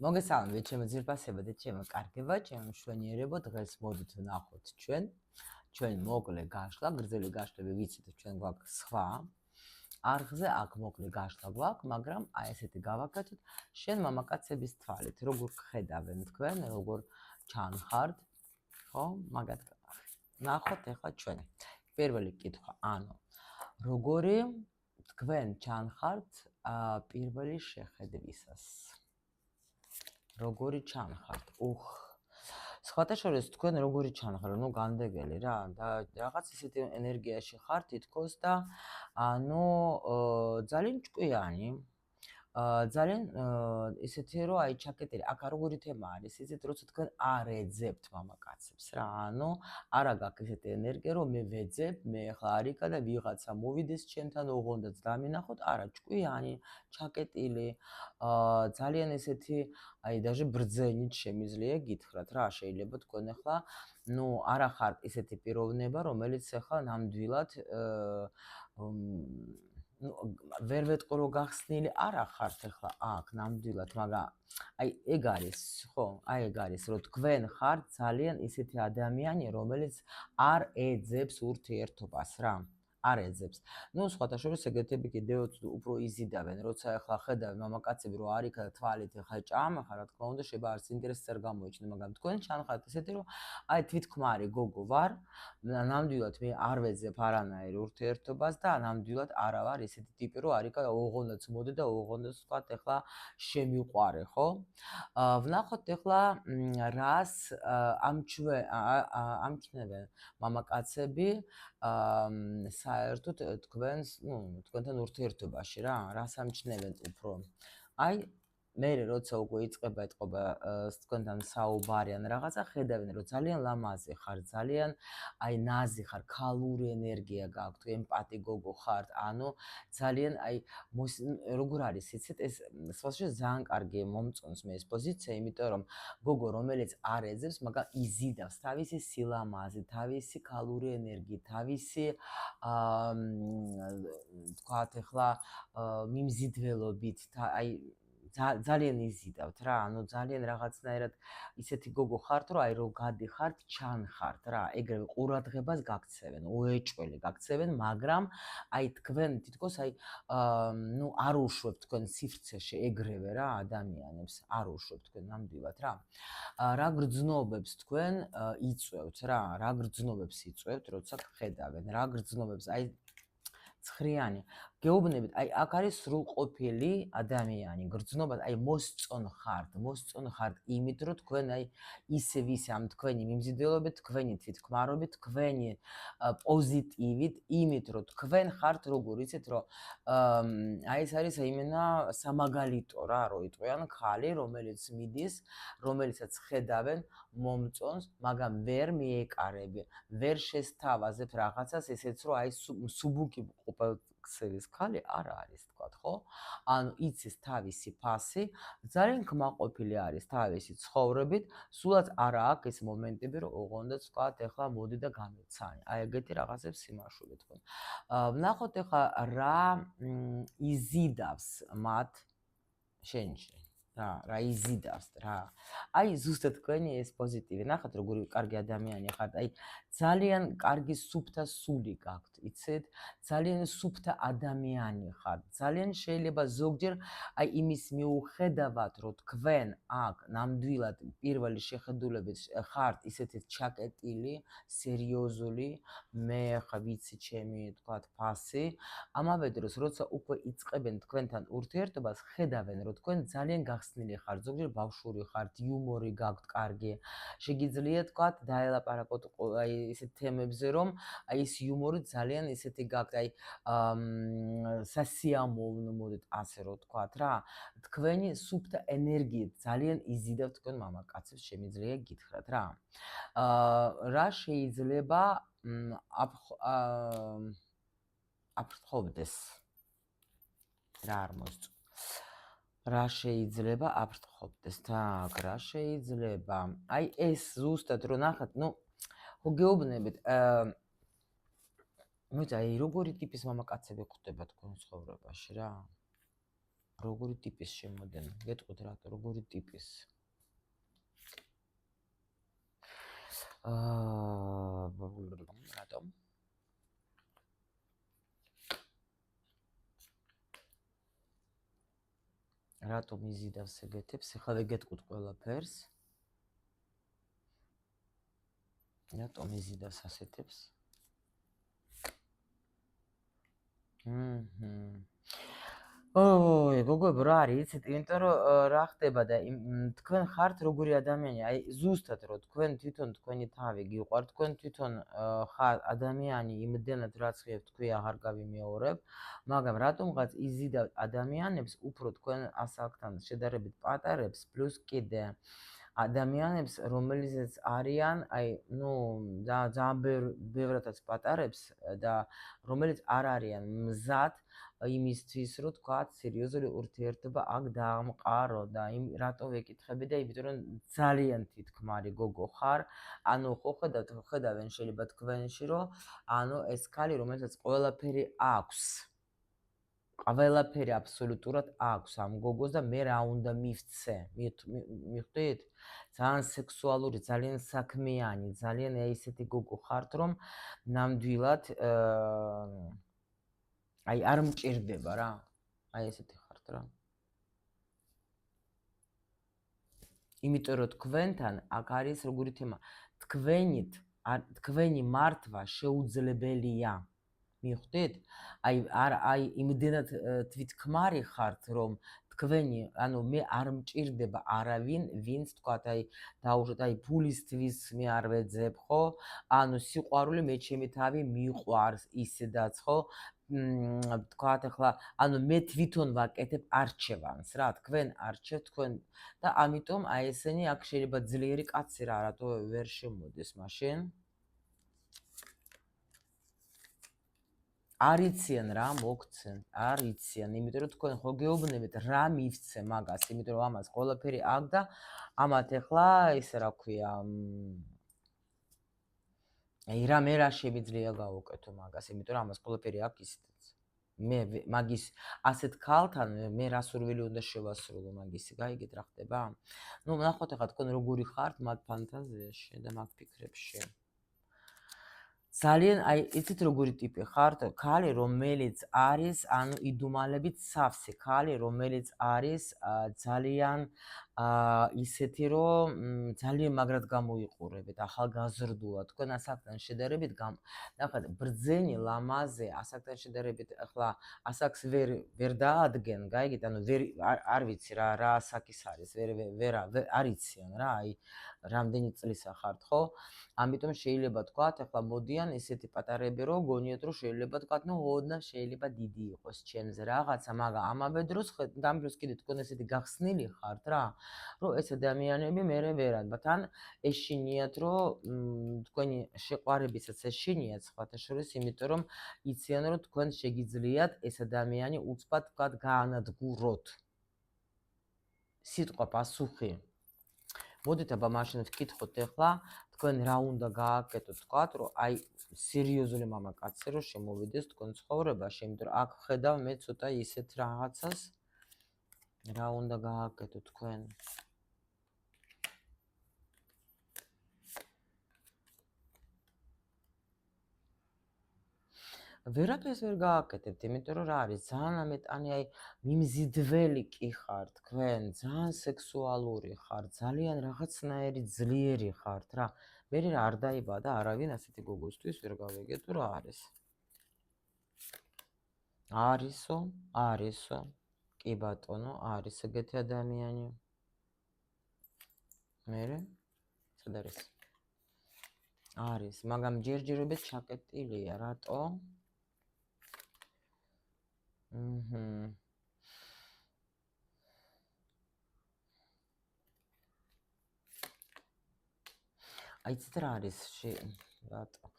მოგესალმებით, ჩემო ძირფასებო და ჩემო კარგებო, ჩემო მშვენიერებო, დღეს მოდით ვნახოთ ჩვენ მოკლე გაშლა, გრძელი გაშლები ვიცით, ჩვენ გვაქვს სხვა. არხზე აქ მოკლე გაშლა გვაქვს, მაგრამ აი ესეთი გავაკეთოთ, შენ მამაკაცების თვალით, როგორ ხედავენ თქვენ, როგორ ჩანხართ, ხო? მაგათ ნახოთ ახლა ჩვენ. პირველი კითხვა, ანუ როგორი თქვენ ჩანხართ პირველი შეხედვისას? როგორი ჩანხართ? სხვათა შორის თქვენ როგორი ჩანხართ? ნუ განდეგელი რა და რაღაც ისეთი ენერგიაში ხართ თითქოს და ანუ ძალიან ჭკვიანი. ძალიან ისეთი რომ აი ჩაკეტილი, აქ როგორი თემა არის, ისეთ როცა თქვენ არ ეძებთ მამაკაცებს რა, ანუ არა გაქვს ესეთი ენერგია რომ მე ვეძებ, მე ახლა არიქა და ვიღაცა მოვიდეს ჩემთან ოღონდაც დამინახოთ, არა, ჭკვიანი, ჩაკეტილი, ძალიან ესეთი აი даже ბრძენით შემიძლია გითხრათ რა, შეიძლება თქვენ ახლა ნუ არა ხართ ესეთი პიროვნება, რომელიც ახლა ნამდვილად ვერ ვეტყვი რომ გახსნილი არა ხართ ახლა აქ ნამდვილად, მაგრამ აი ეგ არის, ხო? აი ეგ არის, რომ თქვენ ხართ ძალიან ისეთი ადამიანი, რომელიც არ ეძებს ურთიერთობას რა. არ ეძებს. ნუ სხვათა შორის ეგეთები კიდევ უფრო იზიდავენ, როცა ახლა ხედავენ მამაკაცები რომ არიქა და თვალით ახლა ჭამახა, რა თქმა უნდა, შეიძლება არც ინტერესიც არ გამოიჩინო, მაგრამ თქვენ ჩანხართ ესეთი რომ აი თვითქმარი გოგო ვარ, ნამდვილად მე არ ვეძებ არანაირ ურთიერთობას და ნამდვილად არა ვარ ესეთი ტიპი რომ არიქა და ოღონდაც მოდი და ოღონდაც ვთქვათ ახლა შემიყვარე, ხო? ვნახოთ ახლა რას ამჩნევენ მამაკაცები საერთოდ თქვენს, თქვენთან ურთიერთობაში რა, რას ამჩნევენ უფრო. აი მე როცა უკვე იწყება თქვენთან საუბარი ან რაღაცა, ხედავენ რომ ძალიან ლამაზი ხარ, ძალიან აი ნაზი ხარ, ქალური ენერგია გაქვთ, ემპათი გოგო ხართ, ანუ ძალიან აი როგორ არის იცით, ეს სხვაშორის ძალიან კარგი მომწონს მე ეს პოზიცია, იმიტომ რომ გოგო რომელიც არ ეძებს, მაგრამ იზიდავს თავისი სილამაზით, თავისი ქალური ენერგიით, თავისი თქვათ ახლა მიმზიდველობით, აი ძალიან იზიდავთ რა, ანუ ძალიან რაღაცნაირად ისეთი გოგო ხართ, რომ აი რო გადიხართ, ჩანხართ რა, ეგრევე ყურადღებას გაქცევენ, უეჭველი გაქცევენ, მაგრამ აი თქვენ თითქოს აი ნუ არ უშვებთ თქვენ სივრცეში ეგრევე რა ადამიანებს, არ უშვებთ თქვენ ნამდვილად რა. რა გრძნობებს თქვენ იწვევთ რა, რა გრძნობებს იწვევთ, როცა ხედავენ, რა გრძნობებს, აი ცხრიანი. გეუბნებით, აი აქ არის სრულყოფილი ადამიანი, გრძნობად, აი მოსწონ ხართ იმით, რომ თქვენ აი ისე ვის ამ თქვენი მიმზიდველობით, თქვენი თვითქმარობით, თქვენი პოზიტივით, იმით, რომ თქვენ ხართ როგორ იცით, რომ აი ეს არის იმენა სამაგალიტო რა, რო იტყვიან ხალი, რომელიც მიდის, რომელიცაც ხედავენ, მომწონს, მაგრამ ვერ მიეკარები, ვერ შესთავაზებ რაღაცას, ესეც რომ აი სუბუქი ყოფილქცევის ხალი არ არის, თქვათ, ხო? ანუ იცის თავისი ფასი, ძალიან კმაყოფილი არის თავისი ცხოვრებით, სულაც არა აქვს ეს მომენტები, რომ ოღონდაც თქვათ, ახლა მოდი და გამეცანი. აი ეგეთი რაღაცებს სიმართლე თქვენ. ვნახოთ ახლა რა იზიდავს მათ შენში. რა იზიდავს რა. აი ზუსტად თქვენი ეს პოზიტივი. ნახეთ როგორი კარგი ადამიანი ხართ. აი ძალიან კარგი სუფთა სული გაქვთ, იცით? ძალიან სუფთა ადამიანი ხართ. ძალიან შეიძლება ზოგჯერ აი იმის მიუხედავად, რომ თქვენ აქ ნამდვილად პირველი შეხედულებით ხართ ისეთი ჩაკეტილი, სერიოზული, მე ხა ვიცი ჩემი თქვათ ფასი, ამავე დროს როცა უკვე იწყებენ თქვენთან ურთიერთობას, ხედავენ რომ თქვენ ძალიან გახსნილი ხართ, ზოგჯერ ბავშვური ხართ, იუმორი გაქვთ კარგი. შეგიძლიათ თქვათ დაელაპარაკოთ აი ისეთ თემებზე, რომ აი ეს იუმორი ძალიან ისეთი გაქვთ, აი სასიამოვნო მოდით ასე რომ თქვათ რა. თქვენი სუფთა ენერგიით ძალიან იზიდავთ თქვენ მამაკაცებს, შემიძლია გითხრათ რა. რა შეიძლება აფრთხობდეს? რა არ მოსწონს? რა შეიძლება აფრთხობდეს? თაკ, რა შეიძლება? აი ეს ზუსტად რო ნახეთ, ნუ ხო გეუბნებით, მოიცა, აი როგორი ტიპის მამაკაცები ხვდება თქვენ ცხოვრებაში რა? როგორი ტიპის შემოდენ? გეტყვით რატო, როგორი ტიპის? რატომ? რატომ იზიდავს ეგეთებს? ეხლა ვეგეტყვით ყველაფერს. რატომ იზიდავს ასეთებს? ოი, გოგოებო, რა არის, იცით, იმიტომ რომ რა ხდება და თქვენ ხართ როგორი ადამიანი, აი ზუსტად რომ თქვენ თვითონ თქვენი თავი გიყვართ, თქვენ თვითონ ხარ ადამიანი იმდენად რაც ღიებთ თქვი აღარ გავიმეორებ, მაგრამ რატომღაც იზიდავთ ადამიანებს უფრო თქვენ ასაკთან შედარებით პატარებს, პლუს კიდე ადამიანებს, რომელიცაც არიან, აი, ძალიან ბევრადაც პატარებს და რომელიც არ არიან მზად იმისთვის, რომ თქვათ, სერიოზული ურთიერთობა აქ დაამყარო და რატო ვეკითხები და იმიტომ რომ ძალიან თითქმარი გოგო ხარ, ანუ ხო ხედავენ შეიძლება თქვენში, რომ ანუ ეს ქალი, რომელსაც ყველაფერი აქვს. ყველაფერი აბსოლუტურად აქვს ამ გოგოს და მე რა უნდა მივცე. მიხვდით? ძალიან სექსუალური, ძალიან საქმიანი, ძალიან ესეთი გოგო ხართ, რომ ნამდვილად აი არ მჭირდება რა. აი ესეთი ხართ რა. იმიტომ რომ თქვენთან აქ არის როგორი თემა. თქვენი მართვა შეუძლებელია. მიხვდით? აი იმდენად თვითქმარი ხართ, რომ თქვენი, ანუ მე არ მჭირდება არავინ, ვინც თქვათ, აი დაუშვათ, აი ფულისთვის მე არ ვეძებ, ხო? ანუ სიყვარული მე ჩემი თავი მიყვარს ისედაც, ხო? თქვათ ახლა, ანუ მე თვითონ ვაკეთებ არჩევანს რა, თქვენ არჩევთ თქვენ და ამიტომ აი ესენი აქ შეიძლება ძლიერი კაცი რა, რატო ვერ შემოდის მაშინ? არიციან რა მოგცენ, არიციან, იმიტომ რომ თქვენ ხო გეუბნებით რა მივცე მაგას, იმიტომ რომ ამას ყველაფერი აქვს და ამათ ეხლა ესე რა ქვია, აი მე რა შემიძლია გავუკეთო მაგას, იმიტომ რომ ამას ყველაფერი აქვს ისედაც. მე მაგის ასეთ ქალთან მე რა სურვილი უნდა შევასრულო მაგისი, გაიგეთ რა ხდება? ნახოთ ახლა თქვენ როგორი ხართ მაგ ფანტაზიაში და მაგ ფიქრებში. ძალიან აი იცით როგორი ტიპი ხართ? ქალი რომელიც არის, ანუ იდუმალებით სავსე, ქალი რომელიც არის ძალიან ისეთი რომ ძალიან მაგრად გამოიყურებით, ახალგაზრდულად, თქვენ ასაკთან შედარებით ნახეთ, ბრძენი, ლამაზი, ასაკთან შედარებით ახლა ასაკს ვერ დაადგენ, გაიგეთ, ანუ არ ვიცი რა ასაკის არის, ვერ არიციან რა, აი რამდენი წლისა ხართ, ხო? ამიტომ შეიძლება თქვათ, ახლა მოდიან ესეთი პატარები რომ გონიათ რომ შეიძლება თქვათ, ოდნა შეიძლება დიდი იყოს ჩემზე რაღაცა, მაგრამ ამავე დროს დამბლოს კიდე თქვენ ესეთი გახსნილი ხართ რა, რომ ეს ადამიანები მერე ვერადათ, ან ეშინიათ რომ თქვენი შეყვარებისაც ეშინიათ სხვათა შორის, იმიტომ რომ იციან რომ თქვენ შეგიძლიათ ეს ადამიანი უცბად თქვათ გაანადგუროთ. სიტყვა პასუხი. მოდით აბა მაშინ ვკითხოთ ახლა თქვენ რა უნდა გააკეთოთ, თქვათ, რომ აი სერიოზული მამაკაცი რომ შემოვიდეს თქვენ ცხოვრებაში, იმიტომ რომ აქ ხედავ მე ცოტა ისეთ რაღაცას, რა უნდა გააკეთოთ თქვენ. ვერაფერს ვერ გააკეთებთ, იმიტომ რომ რა არის, ძალიან ამეტანი აი მიმზიდველი კი ხარ თქვენ, ძალიან სექსუალური ხარ, ძალიან რაღაცნაირი ძლიერი ხართ რა. მე რა არ დაიბადა არავინ ასეთი გოგოსთვის ვერ გავიგეთ რა არის. არისო. კი ბატონო, არის ეგეთი ადამიანი. მერე? სად არის? არის, მაგრამ ჯერჯერობით ჩაკეტილია, რატო? აი ცით რა არის, რატო?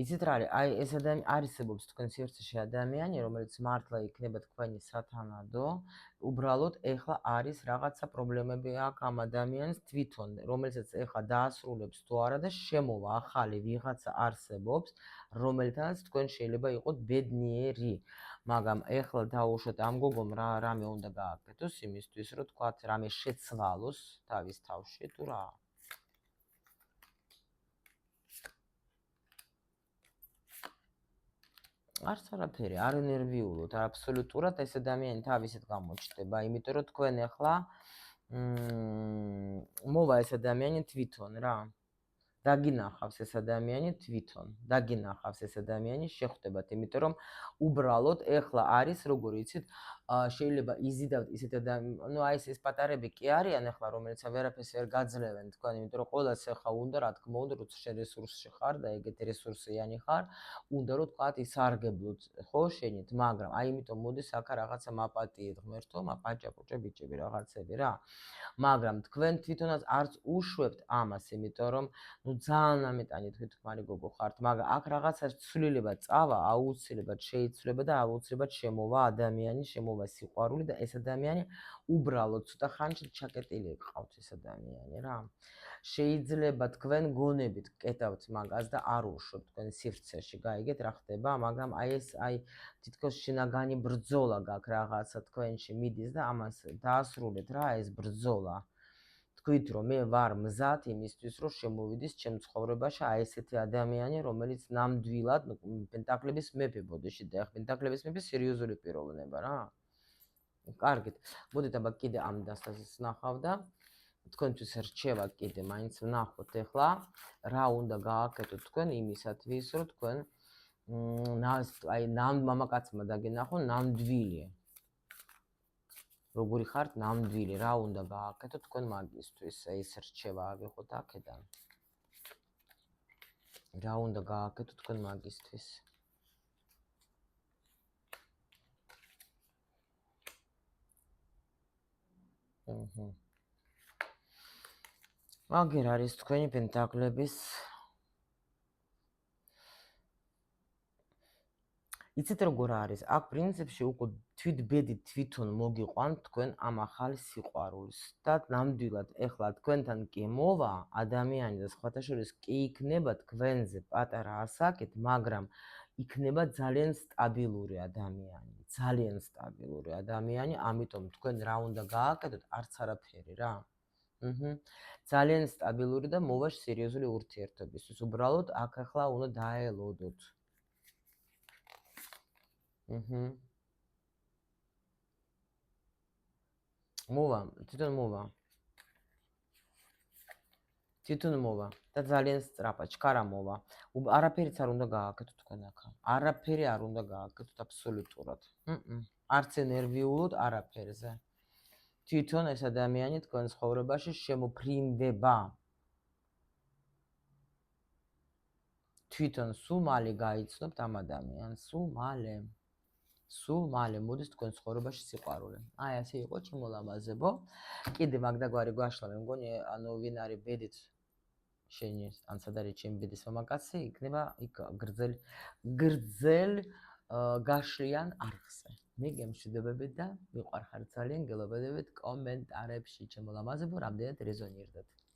იცით რა არის? აი ეს არსებობს თქვენ სივრცეში ადამიანი, რომელიც მართლა იქნება თქვენი სათანადო, უბრალოდ ეხლა არის რაღაცა პრობლემები აქვს ამ ადამიანს თვითონ, რომელსაც ეხლა დაასრულებს თუ არა და შემოვა ახალი ვიღაცა არსებობს, რომელთანაც თქვენ შეიძლება იყოთ ბედნიერი. მაგრამ ეხლა დაუშვათ ამ გოგომ რამე უნდა გააკეთოს იმისთვის, რომ თქვათ რამე შეცვალოს თავის თავში თუ რა. არც არაფერი, არ ნერვიულოთ, აბსოლუტურად ეს ადამიანი თავისით გამოჩნდება, იმიტომ რომ თქვენ ახლა მოვა ეს ადამიანი თვითონ რა. დაგინახავს ეს ადამიანი თვითონ, დაგინახავს ეს ადამიანი შეხვდებათ, იმიტომ რომ უბრალოდ ეხლა არის, როგორ იცით, შეიძლება იზიდავთ ისეთ ანუ აი ეს პატარები კი არიან ეხლა, რომელიც ვერაფერს ვერ გაძლევენ თქვენ, იმიტომ რომ ყოველას ეხლა უნდა, რა თქმა უნდა, როცა შენ რესურსში ხარ და ეგეთი რესურსიანი ხარ, უნდა რომ თქვათ ისარგებლოთ, ხო, შენით, მაგრამ აი იმიტომ მოდის აქა რაღაცა მაპატიეთ ღმერთო, მაპაჭაპუჭე ბიჭები რაღაცები რა. მაგრამ თქვენ თვითონაც არც უშვებთ ამას, იმიტომ რომ ну ძალიან ამეტანი თვითმფრინავი გოგო ხართ, მაგრამ აქ რაღაცა ცვლილება წავა, აუცილებლად შეიძლება და აუცილებლად შემოვა ადამიანი, შემოვა სიყვარული და ეს ადამიანი უბრალოდ ცოტა ხანში ჩაკეტილი გყავთ ეს ადამიანი რა. შეიძლება თქვენ გონებით კეტავთ მაგას და არ უშვებთ თქვენ სივრცეში, გაიგეთ რა ხდება, მაგრამ აი ეს თითქოს შინაგანი ბრძოლა გაქვს რაღაცა თქვენში მიდის და ამას დაასრულეთ რა ეს ბრძოლა. თქვით რომ მე ვარ მზად იმისთვის რომ შემოვიდეს ჩემ ცხოვრებაში აი ესეთი ადამიანი რომელიც ნამდვილად პენტაკლების მეფე ბოდიში და ახ პენტაკლების მეფე სერიოზული პიროვნება რა. კარგით. მოდით აბა კიდე ამ დასასრულს ნახავ და თქვენთვის რჩევა კიდე მაინც ვნახოთ ახლა რა უნდა გააკეთოთ თქვენ იმისათვის რომ თქვენ აი მამაკაცმა დაგინახო ნამდვილი როგორი ხართ ნამდვილი, რა უნდა გააკეთოთ თქვენ მაგისთვის, ეს რჩევა ავიღოთ აქედან. რა უნდა გააკეთოთ თქვენ მაგისთვის. მაგერ არის თქვენი პენტაკლების იცით როგორ არის? აქ პრინციპში უკვე თვითბედით თვითონ მოგიყვანთ თქვენ ამ ახალ სიყვარულს და ნამდვილად ეხლა თქვენთან კი მოვა ადამიანი და სხვათა შორის კი იქნება თქვენზე პატარა ასაკით, მაგრამ იქნება ძალიან სტაბილური ადამიანი, ძალიან სტაბილური ადამიანი, ამიტომ თქვენ რა უნდა გააკეთოთ? არც არაფერი რა. ძალიან სტაბილური და მოვა სერიოზული ურთიერთობისთვის. უბრალოდ აქ ახლა უნდა დაელოდოთ. მოვა, თვითონ მოვა და ძალიან სწრაფად, ჩქარა მოვა. არაფერიც არ უნდა გააკეთოთ თქვენ ახლა. არაფერი არ უნდა გააკეთოთ აბსოლუტურად. არც ნერვიულოთ არაფერზე. თვითონ ეს ადამიანი თქვენ ცხოვრებაში შემოფრინდება. თვითონ სულ მალე გაიცნობთ ამ ადამიანს, სულ მალე მოდის თქვენ ცხოვრებაში სიყვარული. აი ასე იყო ჩემო ლამაზებო. კიდე მაგდაგვარი გვაშლა მე მგონი, ანუ ვინ არის ბედით შენი, ან სად არის ჩემი ბედის მამაკაცი, იქნება იქ გრძელ გაშლიან არხზე. მე გემშვიდობებით და მიყვარხარ ძალიან, გელობებით კომენტარებში ჩემო ლამაზებო, რამდენად რეზონირდეთ.